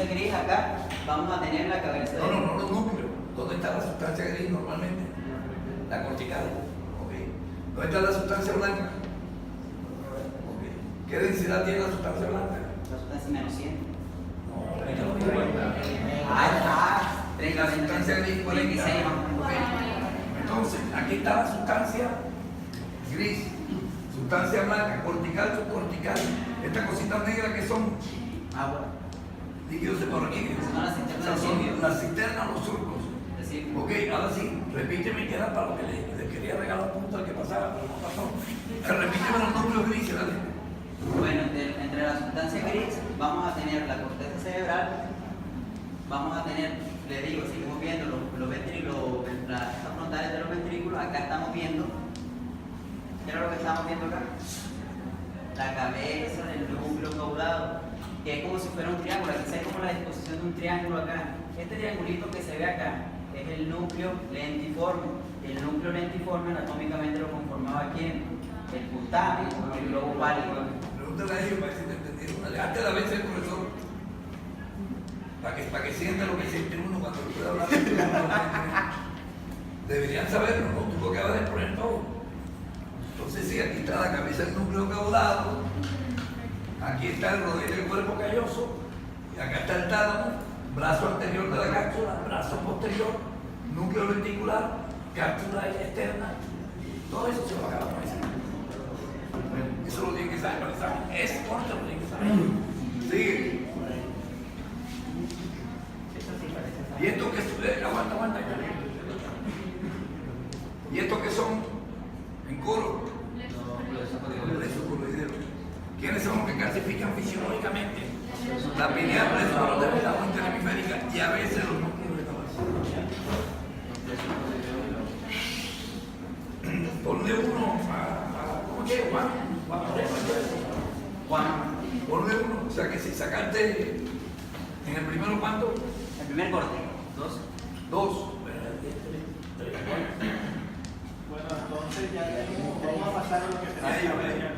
sustancia gris acá, vamos a tener la cabeza. No los núcleos. ¿Dónde está la sustancia gris normalmente? La cortical. Okay. ¿Dónde está la sustancia blanca? Okay. ¿Qué densidad tiene la sustancia blanca? La sustancia menos 100. No, 30, la sustancia gris 40. Okay. Entonces, aquí está la sustancia gris, sustancia blanca, cortical, subcortical. Estas cositas negras que son agua. Líquidos seborrhínicos. Son las cisternas, los surcos. Ok, ahora sí, repíteme que era para lo que le quería regalar punto al que pasara, pero no pasó. Repíteme los núcleos grises, dale. Bueno, entre la sustancia gris vamos a tener la corteza cerebral, vamos a tener, les digo, seguimos viendo los ventrículos, las frontales de los ventrículos. Acá estamos viendo, ¿qué era lo que estábamos viendo acá? La cabeza del núcleo caudado, que es como si fuera un triángulo. Aquí se ve como la disposición de un triángulo acá. Este triangulito que se ve acá es el núcleo lentiforme. El núcleo lentiforme anatómicamente lo conformaba ¿quién? El putamen y el globo pálido. Pregúntale a ellos para que se te entendieron. Antes de la vez el profesor, para que sienta lo que siente uno cuando puede hablar. Deberían saberlo, ¿no? Tú lo que acabas de poner todo. Entonces sí, aquí está la cabeza del núcleo caudado, aquí está el rodillo del cuerpo calloso, y acá está el tálamo, brazo anterior de la cápsula, brazo posterior, núcleo ventricular, cápsula externa, todo eso se va a acabar con eso. Eso lo tienen que saber para el examen. Es corto, lo tienen que saber. Sigue. Y esto que aguanta. Y esto que son en coro. ¿Quiénes son los que calcifican fisiológicamente? La pineal, la interhemisférica y a veces los núcleos de cabeza. Ponle uno ¿cómo que? Juan. Ponle uno. O sea que si sacaste en el primero, ¿cuánto? El primer corte, 2. Bueno, entonces ya vamos a pasar a lo que tenemos.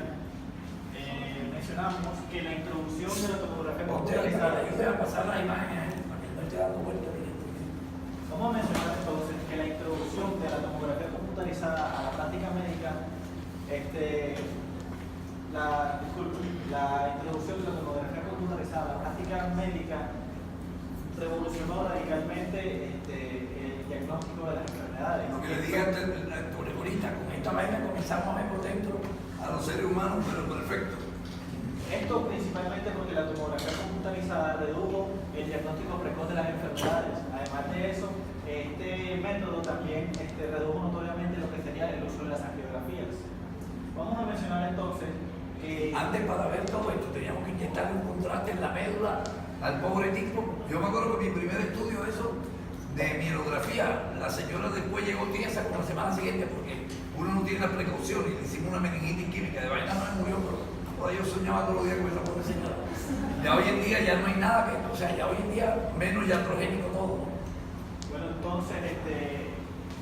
Mencionamos que la introducción de la tomografía computarizada. Yo te voy a pasar la imagen para que no esté dando vuelta. Vamos a mencionar entonces que la introducción de la tomografía computarizada a la práctica médica, la introducción de la tomografía computarizada a la práctica médica revolucionó radicalmente el diagnóstico de las enfermedades. Lo que le dije ahorita, con esta vaina comenzamos a ver por dentro a los seres humanos, pero perfecto. Esto principalmente porque la tomografía computarizada redujo el diagnóstico precoz de las enfermedades. Además de eso, este método también redujo notoriamente lo que sería el uso de las angiografías. Vamos a mencionar entonces que... Antes, para ver todo esto, teníamos que inyectar un contraste en la médula al pobre tipo. Yo me acuerdo que mi primer estudio de mielografía, la señora después llegó tiesa como la semana siguiente porque uno no tiene la precaución y le hicimos una meningitis química. De vaina no me murió, pero yo soñaba todos los días con esa pobre señora. Ya hoy en día ya no hay nada que, o sea, ya hoy en día menos iatrogénico todo. Bueno, entonces,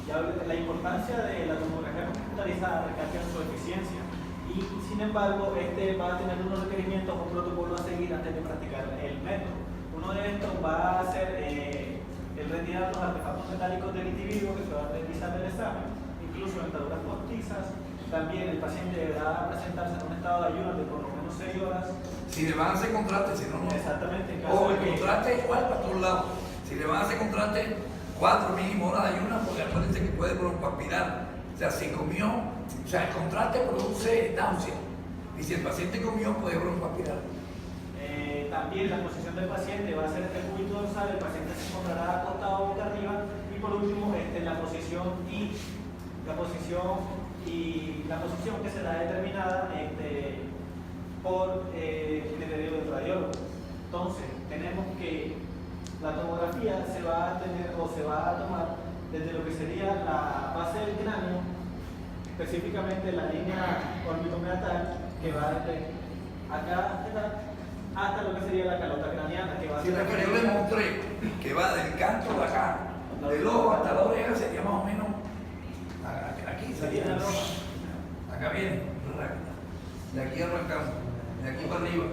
ya la importancia de la tomografía computarizada recalca en su eficiencia y, sin embargo, va a tener unos requerimientos, un protocolo a seguir antes de practicar el método. Uno de estos va a ser el retirar los artefactos metálicos del individuo que se va a realizar el examen, incluso dentaduras postizas. También el paciente deberá presentarse en un estado de ayuno de por lo menos 6 horas. Si le van a hacer contraste, si no, no. Exactamente. O el contraste es igual para todos lados. Si le van a hacer contraste, 4 mínimo horas de ayuno, porque acuérdense que puede broncoaspirar. O sea, si comió, o sea, el contraste produce náusea. Y si el paciente comió, puede broncoaspirar. También la posición del paciente va a ser el cúbito dorsal, el paciente se encontrará acostado boca arriba. Y por último, la posición que será determinada por el heredero del radiólogo. Entonces, tenemos que la tomografía se va a tener o se va a tomar desde lo que sería la base del cráneo, específicamente la línea orbitomeatal, que va desde acá hasta lo que sería la calota craneana, que va a ser... Sí, yo les mostré que va del canto de acá, del ojo hasta la oreja, sería más o menos aquí, sería acá viene, de aquí arrancamos, de aquí para arriba.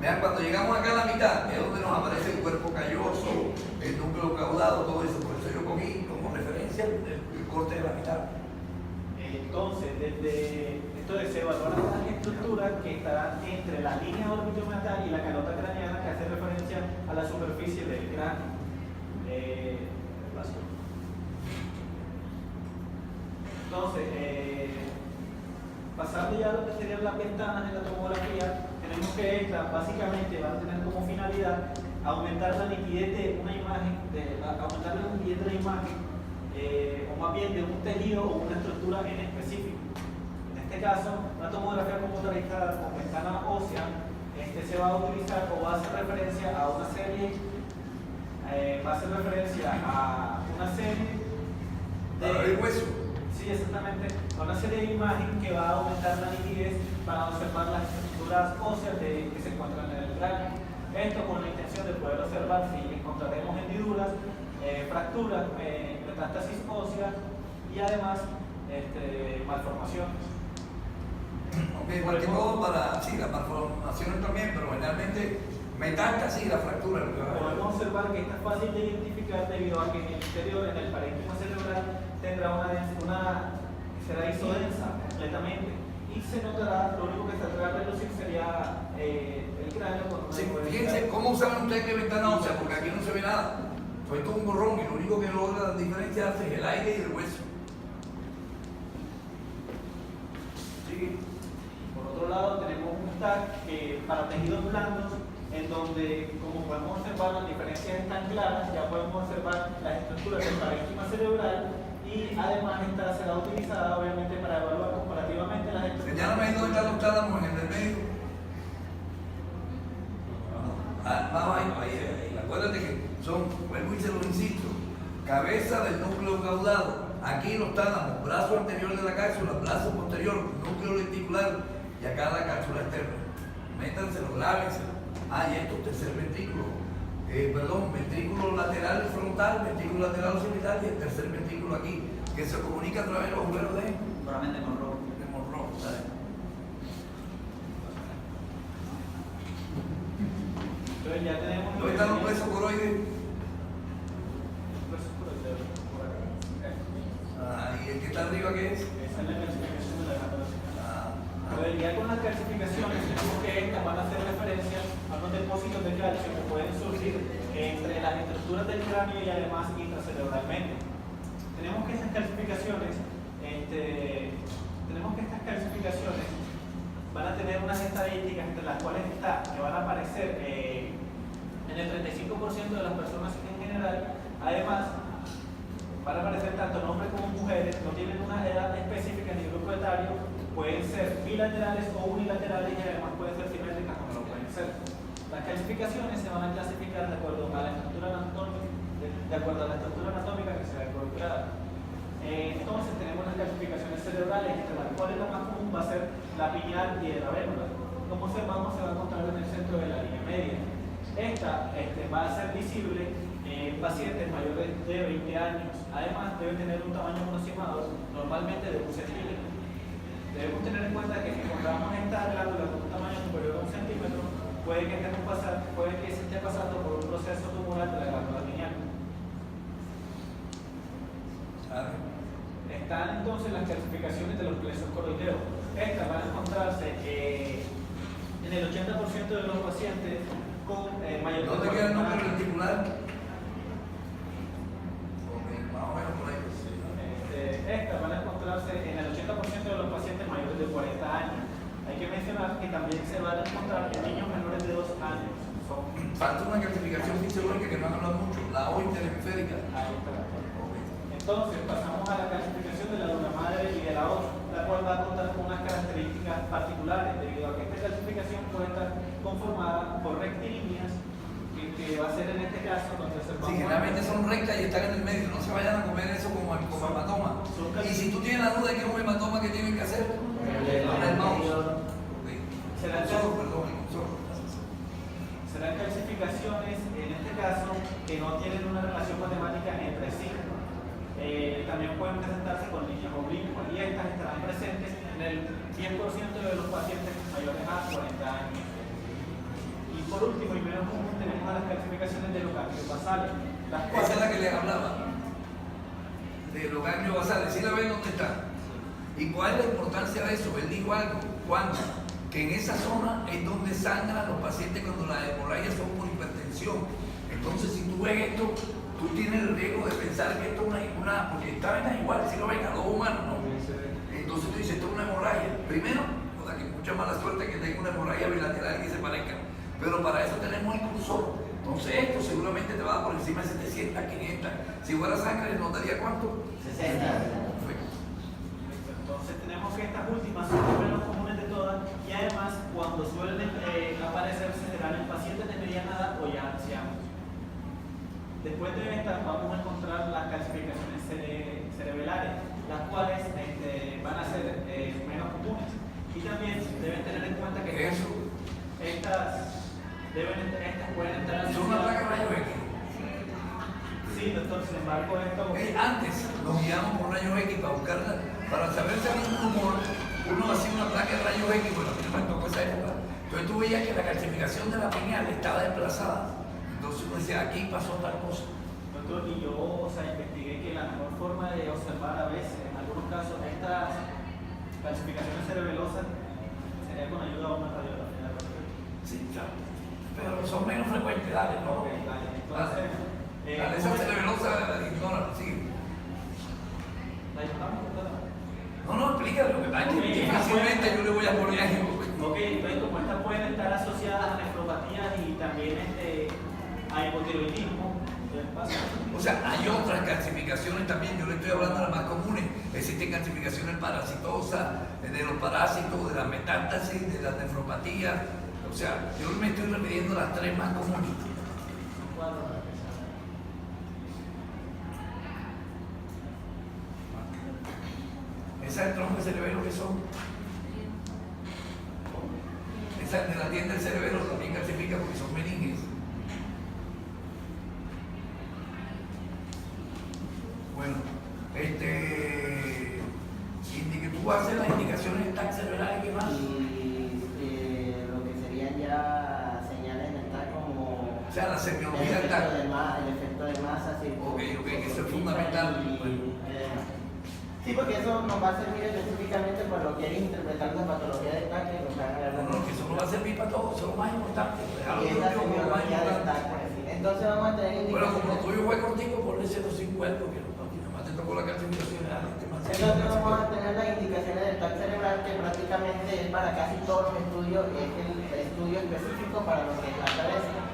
Vean, cuando llegamos acá a la mitad, es donde nos aparece el cuerpo callado. entre la línea orbitomeatal y la calota craneana, que hace referencia a la superficie del cráneo. Entonces, pasando ya a lo que serían las ventanas de la tomografía, tenemos que estas básicamente van a tener como finalidad aumentar la nitidez de una imagen, aumentar la nitidez de la imagen, o más bien de un tejido o una estructura en específico. En este caso, una tomografía computarizada con ventana ósea se va a utilizar o va a hacer referencia a una serie, ¿Para el hueso? Sí, exactamente, a una serie de imágenes que va a aumentar la nitidez para observar las estructuras óseas que se encuentran en el cráneo. Esto con la intención de poder observar si encontraremos hendiduras, fracturas, metástasis ósea y además malformaciones. Ok, cualquier modo para, sí, las malformaciones también, pero generalmente metástasis y la fractura. Podemos observar que esta es fácil de identificar debido a que en el exterior, en el parénquima cerebral, tendrá será isodensa completamente y se notará, lo único que saldrá a relucir sería el cráneo con una sí, fíjense cómo usaban ustedes que ventana ósea, porque aquí no se ve nada. Fue todo un borrón y lo único que logra diferenciarse es el aire y el hueso. Sí. Por otro lado, tenemos un TAC que para tejidos blandos, en donde, como podemos observar, las diferencias están claras, ya podemos observar las estructuras del parénquima cerebral y además esta será utilizada obviamente para evaluar comparativamente las estructuras. Señálame ahí donde están los tálamos en el medio. Ahí. Acuérdate que son, vuelvo y se lo insisto, cabeza del núcleo caudado. Aquí los tálamos, brazo anterior de la cápsula, brazo posterior, núcleo lenticular y acá la cápsula externa. Métanselo, lávenselo. Y esto, tercer ventrículo. Ventrículo lateral frontal, ventrículo lateral occipital y el tercer ventrículo aquí, que se comunica a través de los agujeros de Monroe. ¿Sabes? Entonces ya tenemos... ¿Dónde están los huesos coroides? ¿Y el que está arriba qué es? Esa es la calcificación de la glándula. Entonces ya con las calcificaciones tenemos que estas van a hacer referencia a unos depósitos de calcio que pueden surgir entre las estructuras del cráneo y además intracerebralmente. Tenemos que estas calcificaciones van a tener unas estadísticas entre las cuales que van a aparecer en el 35% de las personas en general. Además, van a aparecer tanto hombres como mujeres, no tienen una edad específica ni grupo etario, pueden ser bilaterales o unilaterales y además pueden ser simétricas como lo pueden ser. Las clasificaciones se van a clasificar de acuerdo a la estructura anatómica que se va a involucrar. Entonces tenemos las clasificaciones cerebrales, entre las cuales la más común va a ser la pineal y de la vértebra. Como observamos, se va a encontrar en el centro de la línea media. Esta va a ser visible en pacientes mayores de 20 años. Además, debe tener un tamaño aproximado, normalmente de 1 centímetro. Debemos tener en cuenta que si encontramos esta glándula con un tamaño superior a 1 centímetro, puede que se esté pasando por un proceso tumoral de la glándula pineal. Están entonces las clasificaciones de los plexos coroideos. Estas van a encontrarse en el 80% de los pacientes con mayor. ¿Dónde queda el núcleo lenticular? Más o menos por ahí. Estas van a encontrarse en el 80% de los pacientes mayores de 40 años. Hay que mencionar que también se van a encontrar en niños menores de 2 años. Falta una clasificación fisiológica que no han hablado mucho, la O interhemisférica. Entonces pasamos a la clasificación de la duna madre y de la O, la cual va a contar con unas características particulares, debido a que esta clasificación puede estar conformada por rectilíneas, que va a ser en este caso donde se Sí, generalmente son rectas y están en el medio, no se vayan a comer eso como hematoma. Y si tú tienes la duda de que es un hematoma, ¿qué tienen que hacer? Poner el mouse. Serán clasificaciones, en este caso, que no tienen una relación matemática entre sí. También pueden presentarse con líneas oblicuas y estas estarán presentes en el 10% de los pacientes mayores a 40 años. Y por último y menos común tenemos a las clasificaciones de los ganglios basales. Esa es la que les hablaba, de los ganglios basales. ¿Sí la ven dónde está? ¿Y cuál es la importancia de eso? Él dijo algo. ¿Cuándo? que en esa zona es donde sangran los pacientes cuando las hemorragias son por hipertensión. Entonces, si tú ves esto, tú tienes el riesgo de pensar que esto es una porque esta vena es igual, si lo ven a dos humanos, ¿no? Entonces tú dices, esto es una hemorragia. Primero, o sea, que mucha mala suerte que tenga una hemorragia bilateral y que se parezca. Pero para eso tenemos el cursor. Entonces esto seguramente te va a dar por encima de 700, 500. Si fuera sangre, ¿nos daría cuánto? 60. Perfecto. Entonces tenemos que estas últimas son las menos comunes de todas y además cuando suelen aparecer serán en pacientes de mediana edad o ya ancianos. Después de estas vamos a encontrar las calcificaciones cerebelares, las cuales van a ser menos comunes. Y también deben tener en cuenta que Eso estas pueden entrar es una placa rayos X. Sí, doctor, sin embargo, esto... Antes nos guiamos por rayos X para buscarla, para saber si había un tumor. Uno hacía una placa de rayos X, bueno, a mí no me tocó esa época. Entonces tú veías que la calcificación de la pineal estaba desplazada. Entonces uno decía, aquí pasó tal cosa. Doctor, y yo investigué que la mejor forma de observar a veces, en algunos casos, estas calcificaciones cerebelosas sería con ayuda de una radiografía. Sí, claro. Pero son menos frecuentes, dale, ¿no? Ok, dale. Entonces, Dale, esa cerebelosa, ignora, sigue. ¿la ayudamos, doctora? No, explícalo, lo que pasa es que difícilmente yo le voy a poner ahí. Ok, entonces como estas pueden estar asociadas a nefropatías y también a hipotiroidismo, ¿qué pasa? O sea, hay otras calcificaciones también, yo le estoy hablando de las más comunes. Existen calcificaciones parasitosas, de los parásitos, de las metástasis, de las nefropatías. O sea, yo me estoy refiriendo a las tres más comunes. Son cuatro. Esas del tronco de cerebelo que son. Esas de la tienda del cerebelo también calcifica porque son meninges. Bueno, que tú haces las indicaciones de TAC cerebral y qué más. Y lo que serían ya señales del TAC como O sea, la el semiología del TAC. efecto de masa, Ok, eso es fundamental. Sí, porque eso nos va a servir específicamente para lo que es interpretar la patología del TAC que nos van a dar. No, que eso no va a servir para todo, eso es lo más importante. Y es la semiología del TAC, por decir. Entonces vamos a tener Bueno, como indicaciones. lo tuyo fue contigo, ponle 050, que nada más te tocó la calcificación de Entonces vamos a tener las indicaciones del TAC cerebral que prácticamente es para casi todos los estudios, es el estudio específico para lo que es la cabeza.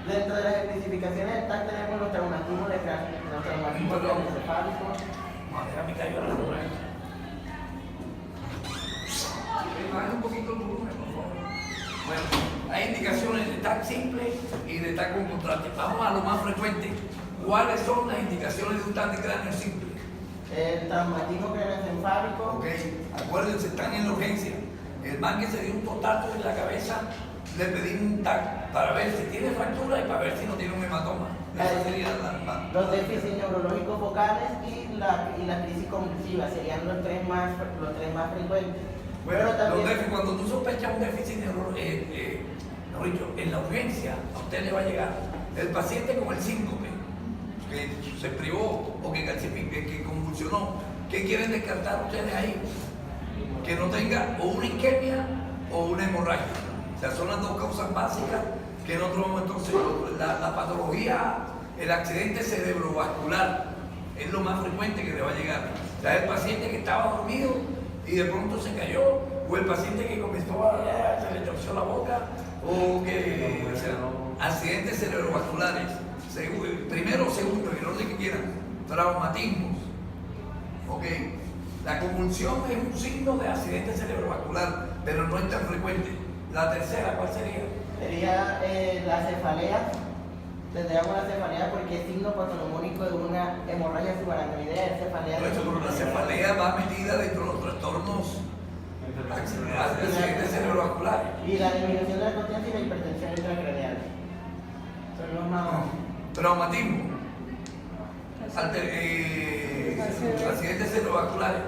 Dentro de las especificaciones del TAC tenemos los traumatismos craneoencefálicos. Déjame caer a la luna. Baja un poquito el volumen, por favor. Bueno, hay indicaciones de TAC simple y de TAC con contraste. Vamos a lo más frecuente. ¿Cuáles son las indicaciones de un TAC de cráneo simple? El traumatismo craneoencefálico. Ok, acuérdense, están en la urgencia. El man que se dio un totazo en la cabeza, le pedimos un TAC para ver si tiene fractura y para ver si no tiene un hematoma. Esa sería la... Los déficits neurológicos focales y la crisis convulsiva serían los tres más frecuentes. Bueno, Pero también, cuando tú sospechas un déficit neurológico, en la urgencia a usted le va a llegar el paciente con el síncope, que se privó o que convulsionó. ¿Qué quieren descartar ustedes ahí? Que no tenga o una isquemia o una hemorragia. O sea, son las dos causas básicas que en otro momento la patología, el accidente cerebrovascular es lo más frecuente que le va a llegar. O sea, el paciente que estaba dormido y de pronto se cayó, o el paciente que comenzó se le torció la boca, o que, o sea, accidentes cerebrovasculares. Primero o segundo, en el orden que quieran, traumatismos. Ok, la convulsión es un signo de accidente cerebrovascular, pero no es tan frecuente. La tercera, ¿cuál sería? sería la cefalea. Tendríamos la cefalea porque es signo patognomónico de una hemorragia subaracnoidea, cefalea. Pero la cefalea va metida dentro de los trastornos accidentes cerebrovasculares. Y la disminución de la conciencia y la hipertensión intracraneal. Son los más. Traumatismo. Accidentes cerebrovasculares.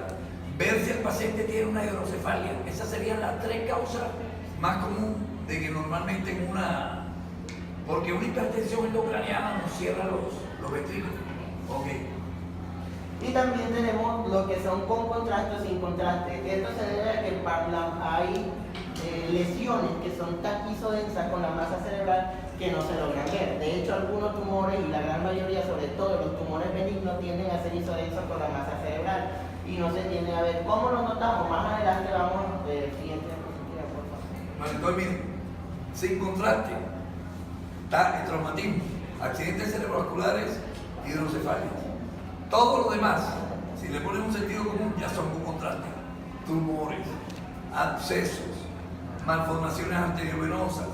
Ver si el paciente tiene una hidrocefalia. Esas serían las tres causas más comunes de que normalmente en una... Porque una hipertensión endocraniana nos cierra los ventrículos. Ok. Y también tenemos lo que son con contraste o sin contraste. Esto se debe a que hay lesiones que son tan isodensas con la masa cerebral que no se logran ver. De hecho, algunos tumores, y la gran mayoría, sobre todo los tumores benignos, tienden a ser isodensos con la masa cerebral y no se tienden a ver. ¿Cómo lo notamos? Más adelante vamos siguiente diapositiva, por favor. Bueno, entonces miren, sin contraste está el traumatismo, accidentes cerebrovasculares, hidrocefalias. Todo lo demás, si le ponen un sentido común, ya son con contraste. Tumores, abscesos, malformaciones arteriovenosas,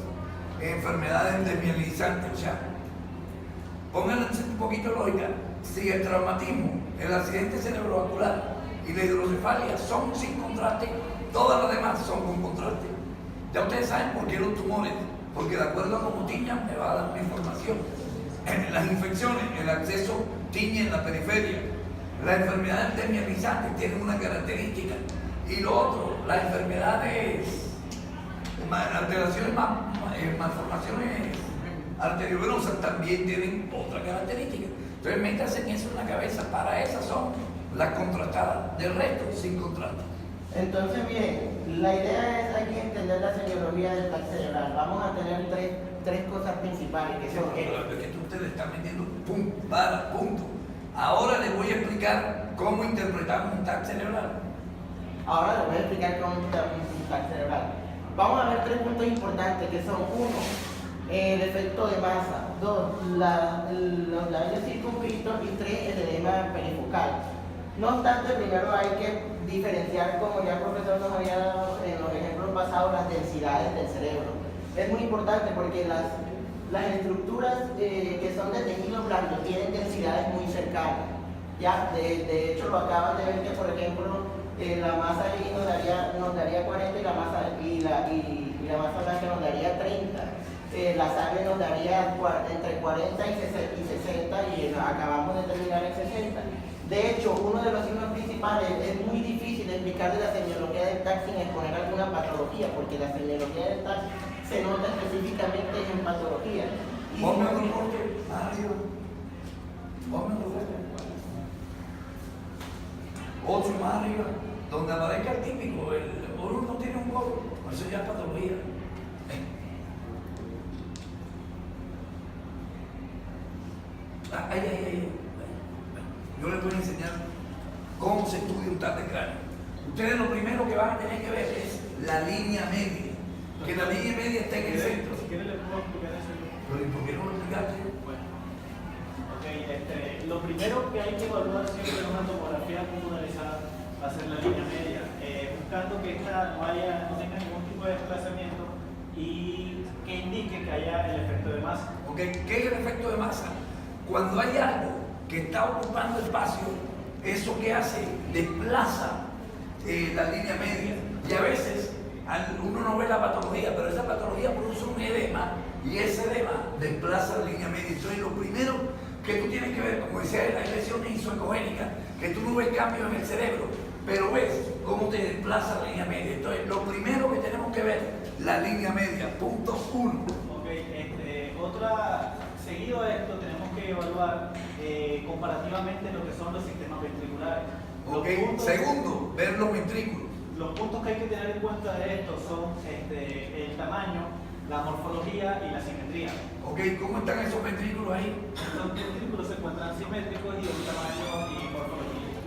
enfermedades desmielizantes. O sea, pónganle un poquito de lógica. Si el traumatismo, el accidente cerebrovascular y la hidrocefalia son sin contraste, todas las demás son con contraste. Ya ustedes saben por qué los tumores, porque de acuerdo a cómo tiñan me va a dar una información. En las infecciones, el acceso tiñe en la periferia. Las enfermedades desmielizantes tienen una característica. Y lo otro, las enfermedades, alteraciones, malformaciones arteriovenosas también tienen otra característica. Entonces métanse eso en la cabeza. Para esas son las contrastadas. Del resto, sin contraste. Entonces, miren, la idea es aquí entender la semiología del TAC cerebral. Vamos a tener tres cosas principales que son Es que usted le está metiendo punto. Ahora les voy a explicar cómo interpretamos un TAC cerebral. Ahora les voy a explicar cómo interpretamos un TAC cerebral. Vamos a ver tres puntos importantes que son: uno, el efecto de masa; dos, los labios circunscritos; y tres, el edema perifocal. No obstante, primero hay que diferenciar, como ya el profesor nos había dado en los ejemplos pasados, las densidades del cerebro. Es muy importante porque las estructuras que son de tejido blando tienen densidades muy cercanas. Ya, de hecho, lo acaban de ver que, por ejemplo, la masa gris nos daría 40 y la masa blanca nos daría 30. La sangre nos daría entre 40 y 60 y acabamos de terminar en 60. De hecho, uno de los signos principales es muy difícil de explicar de la semiología del TAC sin exponer alguna patología, porque la semiología del TAC se nota específicamente en patología. Ponme otro corte arriba. Ponme otro corte. Otro más arriba. Donde aparezca el típico, el oro no tiene un color, por eso ya es patología. Ay. Yo les voy a enseñar cómo se estudia un TAC de cráneo. Ustedes lo primero que van a tener que ver es la línea media. Que la línea media está en el centro. Si quieren, le puedo explicar eso. Pero ¿y por qué no lo explicaste? Bueno, ok, lo primero que hay que evaluar siempre en una tomografía computarizada va a ser la línea media, buscando que esta no tenga ningún tipo de desplazamiento y que indique que haya el efecto de masa. Okay. ¿Qué es el efecto de masa? Cuando hay algo que está ocupando espacio, eso que hace desplaza la línea media. Y a veces uno no ve la patología, pero esa patología produce un edema y ese edema desplaza la línea media. Entonces lo primero que tú tienes que ver, como decía, las lesiones isoecogénicas, que tú no ves cambios en el cerebro, pero ves cómo te desplaza la línea media. Entonces lo primero que tenemos que ver, la línea media, punto 1. Ok, seguido a esto tenemos que evaluar comparativamente lo que son los sistemas ventriculares. Segundo, ver los ventrículos. Los puntos que hay que tener en cuenta de esto son el tamaño, la morfología y la simetría. ¿Cómo están esos ventrículos ahí? Los ventrículos se encuentran simétricos y de un tamaño y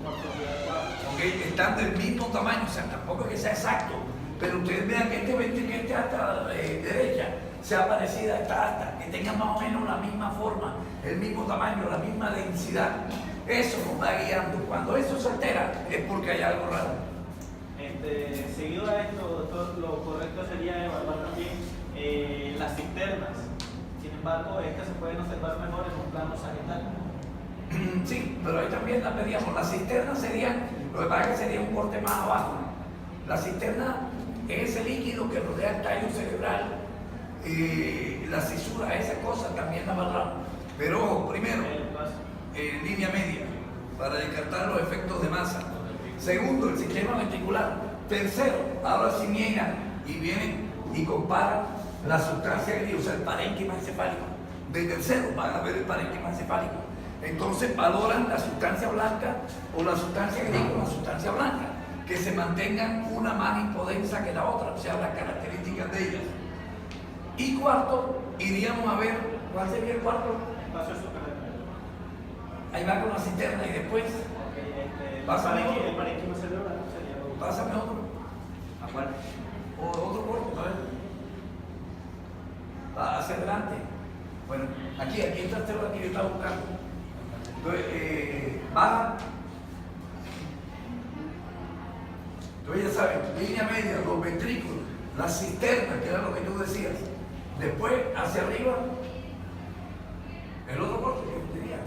morfología adecuada. Están del mismo tamaño, o sea, tampoco es que sea exacto, pero ustedes vean que este ventrículo, que hasta derecha, sea parecida a esta alta, que tenga más o menos la misma forma, el mismo tamaño, la misma densidad. Eso nos va guiando. Cuando eso se altera es porque hay algo raro. Seguido a esto, lo correcto sería evaluar también las cisternas. Sin embargo, estas se pueden observar mejor en un plano sagittal. Sí, pero ahí también las medíamos. Las cisternas serían, lo que pasa es que sería un corte más abajo. La cisterna es ese líquido que rodea el tallo cerebral. La cisura, esas cosas también las valoramos. Pero ojo, primero, línea media, para descartar los efectos de masa. Segundo, el sistema ventricular. Tercero, ahora sí niegan y vienen y comparan la sustancia gris, o sea, el parénquima encefálico. De tercero van a ver el parénquima encefálico. Entonces valoran la sustancia blanca o la sustancia gris con la sustancia blanca, que se mantengan una más impodensa que la otra, o sea, las características de ellas. Y cuarto, iríamos a ver, ¿cuál sería el cuarto? Espacio superlateral. Ahí va con la cisterna y después, pásame otro. El parénquima cerebral sería lo Pásame otro. ¿A cuál? O otro cuerpo, a ver. Va hacia adelante. Bueno, aquí está el tema que yo estaba buscando. Entonces, baja. Entonces ya saben, línea media, los ventrículos, la cisterna, que era lo que tú decías. Después, hacia arriba, el otro corte que yo tenía.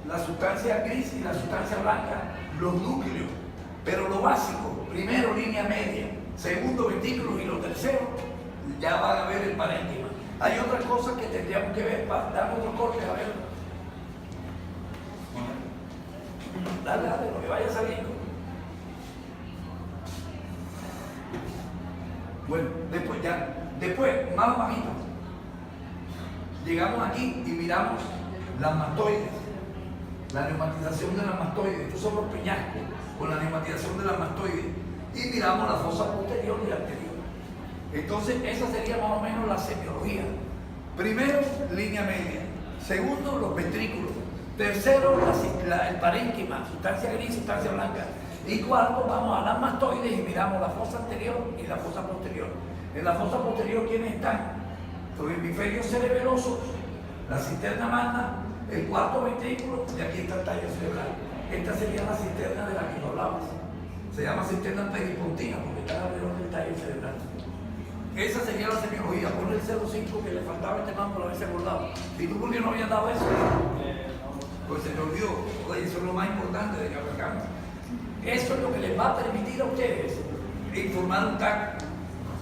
La sustancia gris y la sustancia blanca, los núcleos. Pero lo básico, primero línea media, segundo ventrículo y lo tercero, ya van a ver el parénquima. Hay otras cosas que tendríamos que ver para dar otros cortes, a ver. Dale, lo que vaya saliendo. Bueno, después, más bajito, llegamos aquí y miramos las mastoides, la neumatización de las mastoides. Estos son los peñascos con la neumatización de las mastoides. Y miramos la fosa posterior y anterior. Entonces, esa sería más o menos la semiología. Primero, línea media. Segundo, los ventrículos. Tercero, el parénquima, sustancia gris, sustancia blanca. Y cuarto, vamos a las mastoides y miramos la fosa anterior y la fosa posterior. En la fosa posterior, ¿quiénes están? Los hemisferios cerebelosos, la cisterna magna, el cuarto ventrículo y aquí está el tallo cerebral. Esta sería la cisterna de la que tú hablabas. Se llama cisterna peripontina porque está alrededor del tallo cerebral. Esa sería la semiología. Ponle el 0,5 que le faltaba este man por haberse acordado. ¿Y tú por qué no habías dado eso? Pues se me olvidó. Oye, eso es lo más importante de que arrancamos. Eso es lo que les va a permitir a ustedes informar un TAC.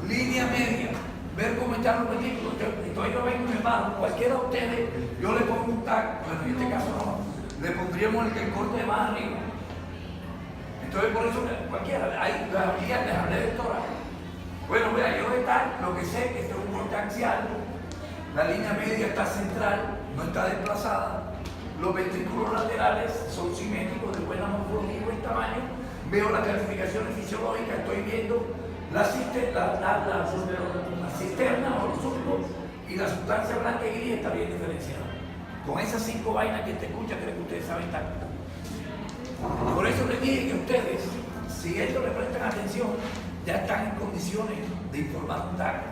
Línea media, ver cómo están los ventrículos. Entonces yo vengo y me paro. Cualquiera de ustedes, yo le pongo un TAC. Bueno, en este caso no. Le pondríamos el corte de más arriba. Entonces por eso cualquiera, ahí les hablé de tórax. Bueno, vea, yo de tal, lo que sé que este es un corte axial, la línea media está central, no está desplazada, los ventrículos laterales son simétricos, de buena morfología y buen tamaño, veo las calificaciones fisiológicas, estoy viendo la cisterna o los surcos y la sustancia blanca y gris está bien diferenciada. Con esas 5 vainas que te escuchan, creo que ustedes saben tanto. Por eso les dije que ustedes, si esto le prestan atención, ya están en condiciones de informar un TAC.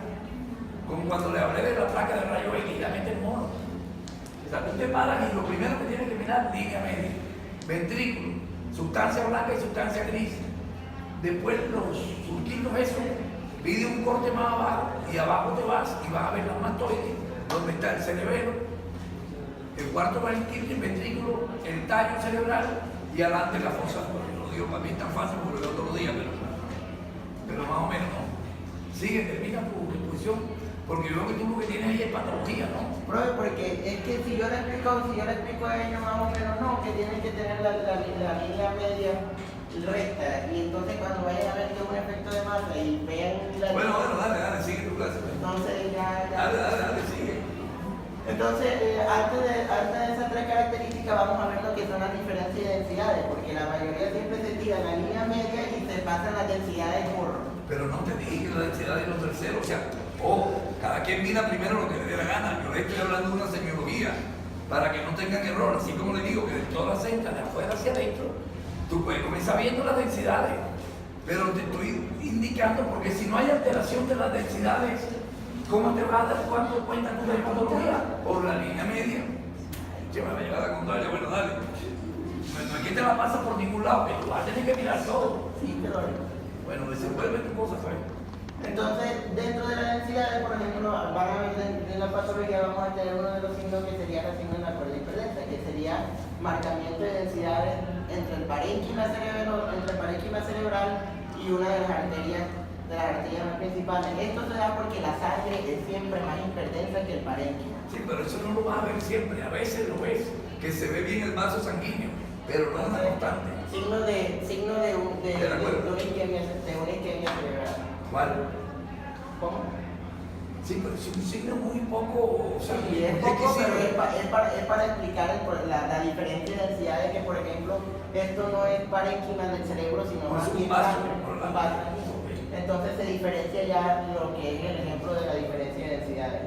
Como cuando le hablé de la placa de rayo X, ya meten mono. O sea, tú te paras y lo primero que tienes que mirar, línea media, ventrículo, sustancia blanca y sustancia gris. Después los surquitos esos, pide un corte más abajo y abajo te vas y vas a ver las mastoides, donde está el cerebelo, el cuarto ventrículo, el tallo cerebral y adelante la fosa. Lo digo, para mí es tan fácil porque lo otro día, pero más o menos no. Sigue, termina tu exposición, porque yo creo que tú lo que tienes ahí es patología, ¿no? Profe, porque es que si yo le explico a ellos más o menos, no, que tienen que tener la línea media recta, y entonces cuando vayan a ver que es un efecto de masa y vean la... Bueno, dale, sigue tu clase. Entonces ya... Dale, sigue. Entonces, antes de esas 3 características vamos a ver lo que son las diferencias de densidades, porque la mayoría siempre se tira la línea media y se pasan las densidades por... Pero no te dije que la densidad de los terceros, o sea, cada quien mira primero lo que le dé la gana. Yo le estoy hablando de una semiología para que no tengan error, así como le digo que de todas las centras, de afuera hacia adentro, tú puedes comenzar viendo las densidades, pero te estoy indicando porque si no hay alteración de las densidades, ¿cómo te vas a dar cuenta tú de patología? Por la línea media. Che, me va a llevar a contarle, bueno, dale. No es que te la pasa por ningún lado, que tú vas a tener que mirar todo. Sí, pero... Bueno, desenvuelve tu cosa, pues. Entonces, dentro de las densidades, por ejemplo, van a ver en la patología vamos a tener uno de los signos que sería la signo de la cuerda hiperdensa, que sería marcamiento de densidades entre el parénquima cerebral y una de las arterias más principales. Esto se da porque la sangre es siempre más hiperdensa que el parénquima. Sí, pero eso no lo vas a ver siempre, a veces lo ves, que se ve bien el vaso sanguíneo, pero no es una constante. Signo de una isquemia cerebral. ¿Cuál? ¿Cómo? Sí, pero es un signo muy poco, o sea, Sí, es muy poco, exquisito. pero es para para explicar la diferencia de densidad de que, por ejemplo, esto no es parénquima del cerebro, sino No es más un bien vaso, un vaso. Entonces se diferencia ya lo que es el ejemplo de la diferencia de densidades.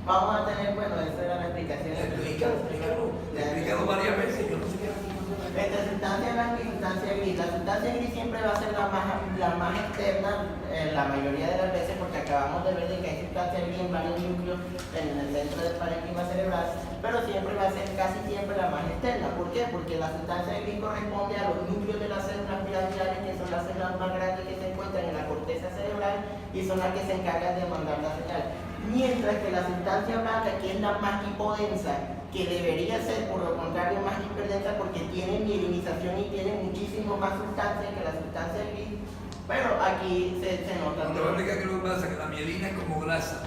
Vamos a tener, bueno, esa era la explicación. Explícalo varias veces, yo no sé qué. Entre sustancia blanca y sustancia gris. La sustancia gris siempre va a ser la más externa, la mayoría de las veces, porque acabamos de ver de que hay sustancia gris en varios núcleos en el centro del parénquima cerebral, pero siempre va a ser casi siempre la más externa. ¿Por qué? Porque la sustancia gris corresponde a los núcleos de las células piramidales, que son las células más grandes que se encuentran en la corteza cerebral y son las que se encargan de mandar la señal. Mientras que la sustancia blanca, que es la más hipodensa, que debería ser por lo contrario más hiperdensa porque tiene mielinización y tiene muchísimo más sustancia que la sustancia gris, pero aquí se nota. No te voy a explicar qué es lo que pasa, que la mielina es como grasa.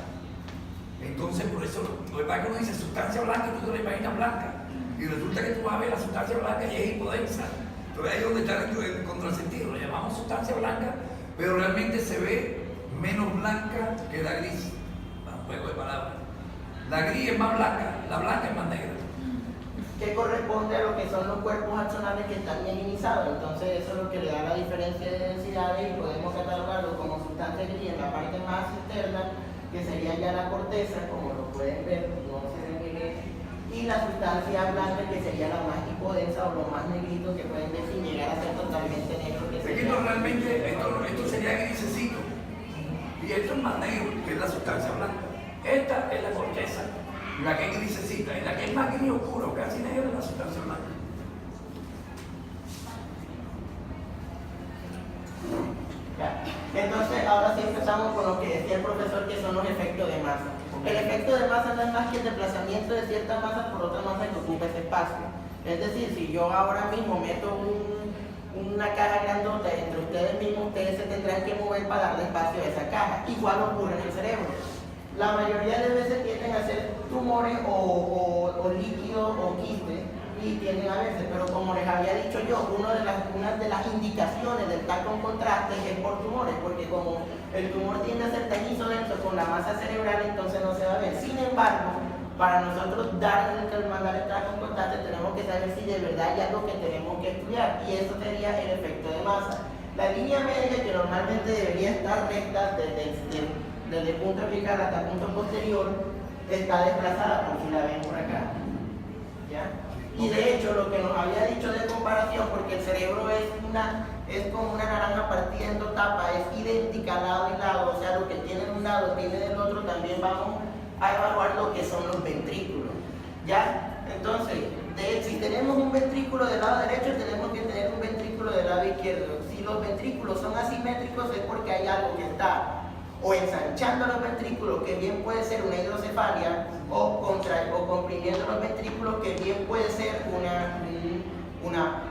Entonces, por eso, lo que pasa es que uno dice sustancia blanca, tú te la imaginas blanca. Y resulta que tú vas a ver la sustancia blanca y es hipodensa. Entonces ahí es donde está el contrasentido. Lo llamamos sustancia blanca, pero realmente se ve menos blanca que la gris. Un juego de palabras. La gris es más blanca, la blanca es más negra. Que corresponde a lo que son los cuerpos axonales que están mielinizados. Entonces eso es lo que le da la diferencia de densidades y podemos catalogarlo como sustancia gris en la parte más externa, que sería ya la corteza, como lo pueden ver, no se ve muy bien, y la sustancia blanca, que sería la más hipodensa o lo más negrito que pueden ver sin llegar a ser totalmente negro. Que Esto realmente, esto sería grisecito. Y esto es más negro, que es la sustancia blanca. Esta es la corteza, la que es grisecita, y la que es más gris oscuro, casi negro, es la sustancia blanca. Ya. Entonces, ahora sí empezamos con lo que decía el profesor, que son los efectos de masa. El efecto de masa no es más que el desplazamiento de cierta masa por otra masa que ocupa ese espacio. Es decir, si yo ahora mismo meto una caja grandota entre ustedes mismos, ustedes se tendrán que mover para darle espacio a esa caja. Igual ocurre en el cerebro. La mayoría de veces tienden a ser tumores o líquidos o quistes, y tienden a veces, pero como les había dicho yo, una de las indicaciones del TAC con contraste es por tumores, porque como el tumor tiende a ser tan isodenso con la masa cerebral, entonces no se va a ver. Sin embargo, para nosotros mandar el TAC con contraste, tenemos que saber si de verdad hay algo que tenemos que estudiar, y eso sería el efecto de masa. La línea media, que normalmente debería estar recta desde el punto apical hasta el punto posterior, está desplazada, por si la ven por acá. ¿Ya? Y de hecho, lo que nos había dicho de comparación, porque el cerebro es como una naranja partida en dos tapas, es idéntica lado y lado, o sea, lo que tiene de un lado tiene del otro, también vamos a evaluar lo que son los ventrículos. ¿Ya? Entonces, si tenemos un ventrículo del lado derecho, tenemos que tener un ventrículo del lado izquierdo. Si los ventrículos son asimétricos, es porque hay algo que está o ensanchando los ventrículos, que bien puede ser una hidrocefalia, o comprimiendo los ventrículos, que bien puede ser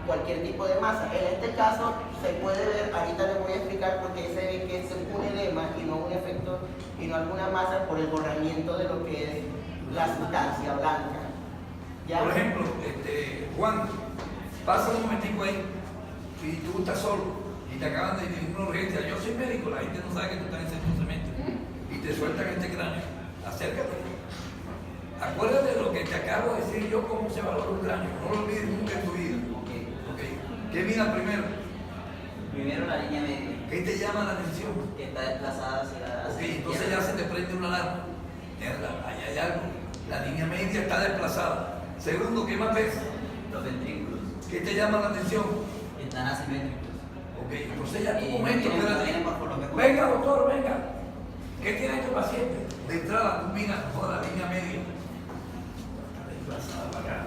cualquier tipo de masa. En este caso se puede ver, ahorita les voy a explicar por qué se ve que es un edema y no un efecto, y no alguna masa, por el borramiento de lo que es la sustancia blanca. ¿Ya? Por ejemplo, Juan, pasa un momentico ahí y tú estás solo y te acaban de decir una urgencia. Yo soy médico, la gente no sabe que tú estás en centro de cemento y te sueltan este cráneo. Acércate. Acuérdate de lo que te acabo de decir yo, cómo se valora un cráneo. No lo olvides nunca en tu vida. Okay. ¿Qué mira primero? Primero la línea media, ¿Qué te llama la atención? que está desplazada hacia la Entonces ya se te prende una alarma. Mierda, ahí hay algo. La línea media está desplazada. Segundo, ¿qué más ves? Los ventrículos ¿Qué te llama la atención? están asimétricos. Ok, entonces ya tu Y momento, no espérate. tienen morfología. Venga, doctor, venga. ¿Qué tiene este paciente? De entrada, tú miras toda la línea media. Está desplazada para acá.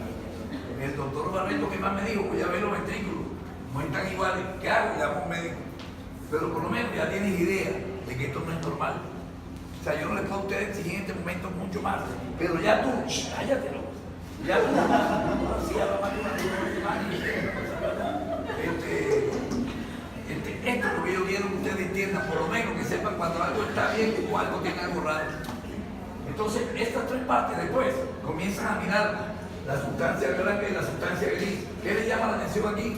El doctor Barreto, ¿qué más me dijo? Voy a ver los ventrículos. No están iguales. ¿Qué hago? Llamo a un médico. Pero por lo menos ya tienes idea de que esto no es normal. O sea, yo no les puedo a ustedes exigir en este momento mucho más. Pero ya tú, cállatelo. Ya tú, así a lo más esto es lo que yo quiero que ustedes entiendan, por lo menos que sepan cuando algo está bien o algo tiene algo raro. Entonces, estas tres partes después comienzan a mirar la sustancia blanca y la sustancia gris. ¿Qué le llama la atención aquí?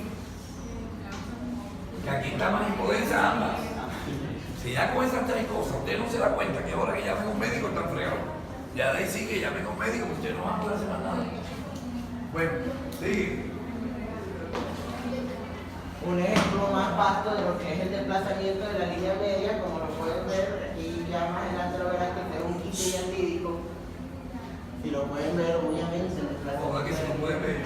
Que aquí está más impodencia ambas. Si ya con esas tres cosas usted no se da cuenta que ahora que llame a un médico está fregado. Ya de ahí sigue, llame con médico, porque usted no va a poder hacer más nada. Bueno, sigue. Un ejemplo más vasto de lo que es el desplazamiento de la línea media, como lo pueden ver, aquí ya más adelante lo verán que es un quite diantídico. Si lo pueden ver, obviamente el Ojalá que se lo puede ver.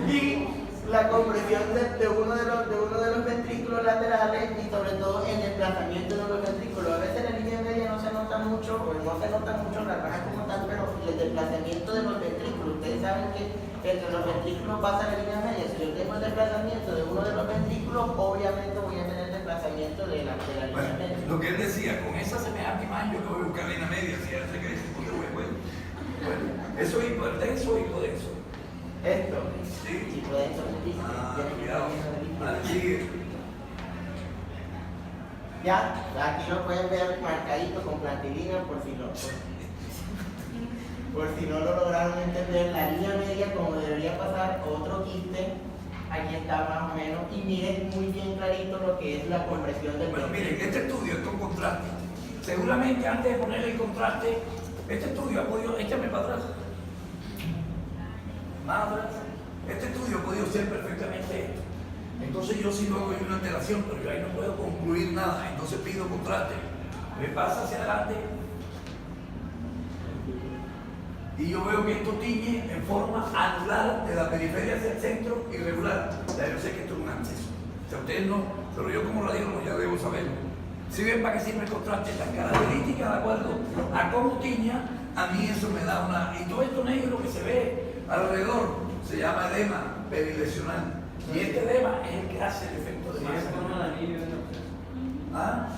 y la compresión de uno de los ventrículos laterales y sobre todo el desplazamiento de los ventrículos. A veces la línea media no se nota mucho, o no se nota mucho la raja como tal, pero el desplazamiento de los ventrículos, ustedes saben que entre los ventrículos pasa la línea media. Si yo tengo el desplazamiento de uno de los ventrículos, obviamente voy a tener el desplazamiento de la línea Bueno, media. lo que él decía, con esa semejante imagen yo que voy a buscar línea media, si él se cree que es bueno. Bueno, eso es hipertenso o hipodenso. Esto, Sí. si pueden someterse, Cuidado. Sigue. ya, aquí lo pueden ver marcadito con plastilina por si no lo lograron entender. La línea media como debería pasar otro quiste, aquí está más o menos, y miren muy bien clarito lo que es la compresión del Bueno, miren, ventrículo. este estudio es con contraste. Seguramente antes de poner el contraste, este estudio ha podido, échame para atrás. Más atrás. Este estudio ha podido ser perfectamente esto. Entonces yo sí luego hay una alteración, pero yo ahí no puedo concluir nada. Entonces pido contraste. Me pasa hacia adelante. Y yo veo que esto tiñe en forma anular de la periferia hacia el centro irregular. Ya yo sé que esto es un acceso. O sea, ustedes no, pero yo como radiólogo ya debo saberlo. Si ven para qué sirve el contraste, las características de acuerdo a cómo tiña, a mí eso me da una... Y todo esto negro que se ve alrededor se llama edema perilesional. Y este edema es el que hace el efecto de masa. ¿Ah?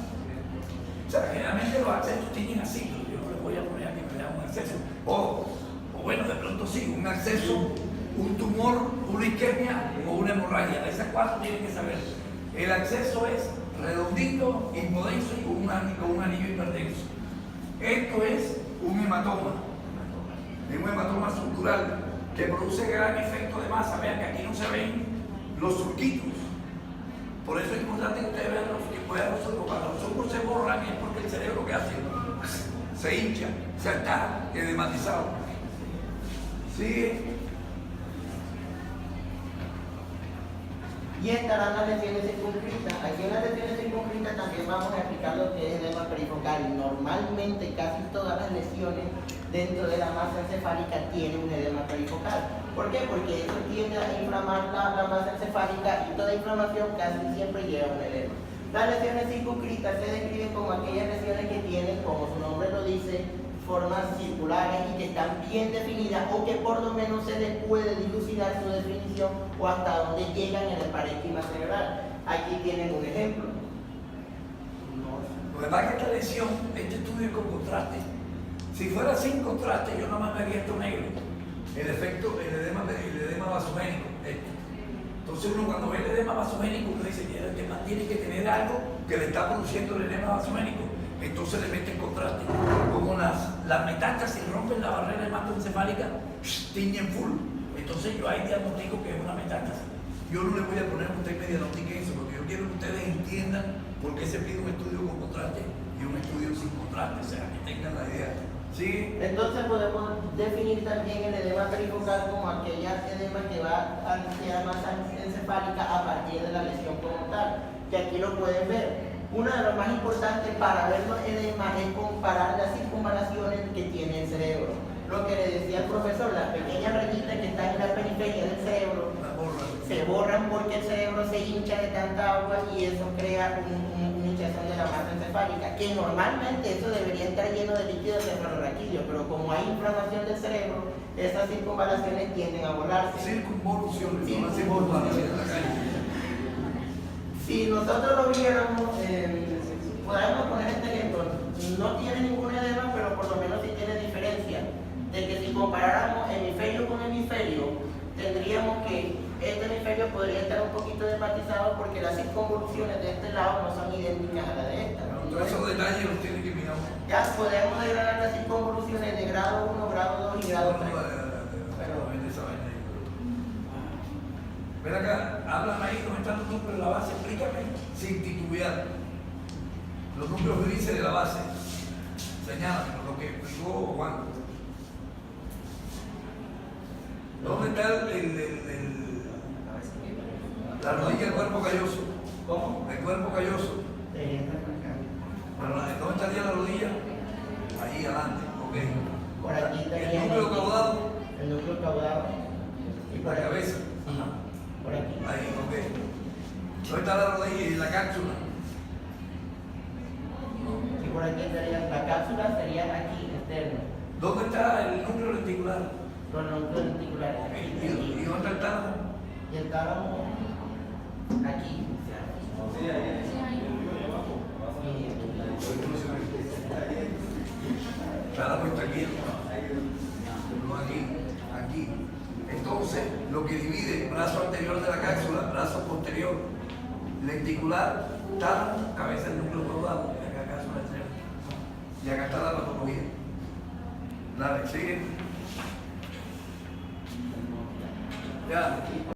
O sea, generalmente los accesos tienen así, pero yo no les voy a poner aquí que me da un acceso. O bueno, de pronto sí, un acceso, un tumor, una isquemia o una hemorragia. De esas cuatro tienen que saber. El acceso es redondito, impodenso y con un anillo hiperdenso. Esto es un hematoma. Es un hematoma estructural que produce gran efecto de masa. Vean que aquí no se ven los surquitos. Por eso es importante que ustedes vean los surcos. Cuando los surcos se borran es porque el cerebro que hace se hincha, se está edematizado. Sigue. Y estarán las lesiones circunscritas. Aquí en las lesiones circunscritas también vamos a explicar lo que es edema perifocal. Y normalmente casi todas las lesiones dentro de la masa encefálica tienen un edema perifocal. ¿Por qué? Porque eso tiende a inflamar la masa encefálica y toda inflamación casi siempre lleva a un edema. Las lesiones circunscritas se describen como aquellas lesiones que tienen, como su nombre lo dice, formas circulares y que están bien definidas o que por lo menos se les puede dilucidar su definición o hasta dónde llegan en el parénquima cerebral. Aquí tienen un ejemplo. Lo que pasa es que esta lesión, este estudio es con contraste. Si fuera sin contraste, yo nada más me haría esto negro. El efecto, el edema vasogénico. Entonces uno cuando ve el edema vasogénico, uno dice, mira, este man tiene que tener algo que le está produciendo el edema vasogénico. Entonces le meten contraste. Como las metástasis rompen la barrera hematoencefálica, tiñen full. Entonces yo ahí diagnostico que es una metástasis. Yo no le voy a poner a usted media diagnostique eso, porque yo quiero que ustedes entiendan por qué se pide un estudio con contraste y un estudio sin contraste, o sea, que tengan la idea. ¿Sí? Entonces podemos definir también el edema perifocal como aquella edema que va hacia la masa encefálica a partir de la lesión como tal, que aquí lo pueden ver. Una de las más importantes para ver los edemas es comparar las circunvalaciones que tiene el cerebro. Lo que le decía el profesor, las pequeñas rayitas que están en la periferia del cerebro se borran porque el cerebro se hincha de tanta agua y eso crea una hinchazón de la masa encefálica, que normalmente eso debería estar lleno de líquido cefalorraquídeo, pero como hay inflamación del cerebro, esas circunvalaciones tienden a borrarse. Circunvoluciones, no las circunvalaciones en la calle. Si nosotros lo viéramos, podríamos poner este ejemplo, no tiene ningún edema, pero por lo menos sí tiene diferencia, de que si comparáramos hemisferio con hemisferio, tendríamos que este hemisferio podría estar un poquito edematizado porque las circunvoluciones de este lado no son idénticas a la de esta. Todos esos detalles los tienen que mirar. Ya podemos degradar las circunvoluciones de grado 1, grado 2 y grado 3. Ven acá, háblame ahí donde están los núcleos de la base, explícame sin titubear. Los núcleos grises de la base. Señálame, los que explicó Juan. ¿Dónde está la rodilla del cuerpo calloso? ¿Cómo? El cuerpo calloso. ¿Dónde estaría la rodilla? Ahí adelante, ok. Por aquí El estaría núcleo caudado, el núcleo caudado. Y por la aquí. cabeza. Sí, por aquí. Ahí, ok. ¿Dónde está la rodilla y la cápsula? Y por aquí estaría, la cápsula sería aquí, externo. ¿Dónde está el núcleo lenticular? Los núcleos lenticulares Ok. aquí. ¿Y dónde está el tálamo? Y el tálamo aquí. Sí, ahí abajo. Tálamo está aquí. No aquí, aquí. Entonces, lo que divide brazo anterior de la cápsula, brazo posterior, lenticular, tálamo, cabeza del núcleo caudado, y acá cápsula externa. Y acá está la patología. Dale, sigue. Ya.